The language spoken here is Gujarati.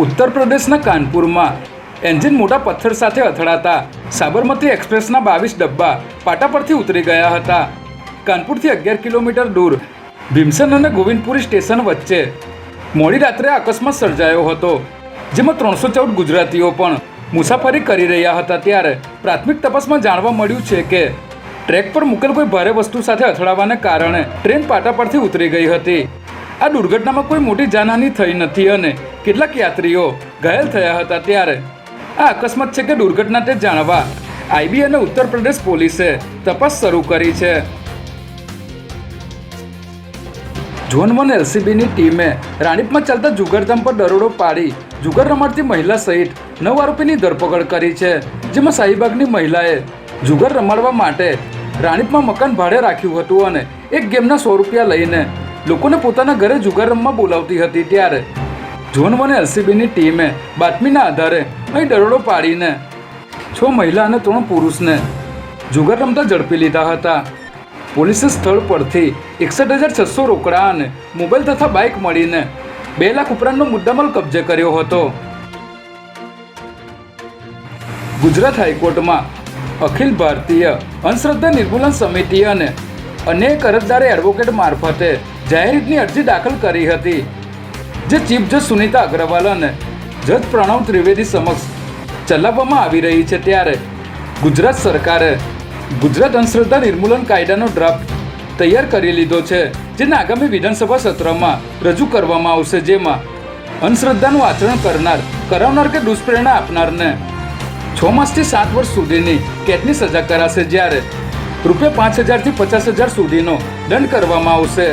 ઉત્તર પ્રદેશના કાનપુરમાં એન્જિન મોટા પથ્થર સાથે અથડાતા સાબરમતી એક્સપ્રેસના 22 ડબ્બા પાટા પરથી ઉતરી ગયા હતા. કાનપુરથી 11 કિલોમીટર દૂર ભીમસન અને ગોવિંદપુરી સ્ટેશન વચ્ચે મોડી રાત્રે અકસ્માત સર્જાયો હતો, જેમાં 314 ગુજરાતીઓ પણ મુસાફરી કરી રહ્યા હતા. ત્યારે પ્રાથમિક તપાસમાં જાણવા મળ્યું છે કે ટ્રેક પર મૂકેલ કોઈ ભારે વસ્તુ સાથે અથડાવાને કારણે ટ્રેન પાટા પરથી ઉતરી ગઈ હતી. આ દુર્ઘટનામાં કોઈ મોટી જાનહાનિ થઈ નથી અને કેટલાક યાત્રીઓ ઘાયલ થયા હતા. ત્યારે આ અકસ્માત છે કે દુર્ઘટના તે જાણવા આઈબી અને ઉત્તર પ્રદેશ પોલીસે તપાસ શરૂ કરી છે. ઝોન 1 એલસીબીની ટીમે રાણીપમાં ચાલતા જુગારધામ પર દરોડો પાડી જુગાર રમાડતી મહિલા સહિત 9 આરોપીની ધરપકડ કરી છે, જેમાં શાહીબાગની મહિલાએ જુગાર રમાડવા માટે રાણીપમાં મકાન ભાડે રાખ્યું હતું અને એક ગેમના 100 રૂપિયા લઈને લોકોને પોતાના ઘરે જુગાર રમવા બોલાવતી હતી. ત્યારે ઝોન 1 એલસીબીની ટીમે બાતમીના આધારે અહીં દરોડો પાડીને 6 મહિલા અને 3 પુરુષને જુગાર રમતા ઝડપી લીધા હતા. પોલીસે સ્થળ પરથી 61,600 રોકડા અને મોબાઈલ તથા બાઇક મળીને 2 લાખ ઉપરાંતનો મુદ્દામાલ કબજે કર્યો હતો. ગુજરાત હાઈકોર્ટમાં અખિલ ભારતીય અંધશ્રદ્ધા નિર્મૂલન સમિતિ અને અન્ય એક અરજદારે એડવોકેટ મારફતે જાહેરહિતની અરજી દાખલ કરી હતી, જે ચીફ જજ સુનીતા અગ્રવાલ અને જજ પ્રણવ ત્રિવેદી સમક્ષ ચલાવવામાં આવી રહી છે. ત્યારે ગુજરાત સરકારે ગુજરાત અંધશ્રદ્ધા નિર્મૂલન કાયદાનો ડ્રાફ્ટ તૈયાર કરી લીધો છે, જેને આગામી વિધાનસભા સત્રમાં રજૂ કરવામાં આવશે, જેમાં અંધશ્રદ્ધાનું આચરણ કરનાર, કરાવનાર કે દુષ્પ્રેરણા આપનારને 6 માસથી 7 વર્ષ સુધીની કેદની સજા કરાશે, જ્યારે ₹5,000 થી 50,000 સુધીનો દંડ કરવામાં આવશે.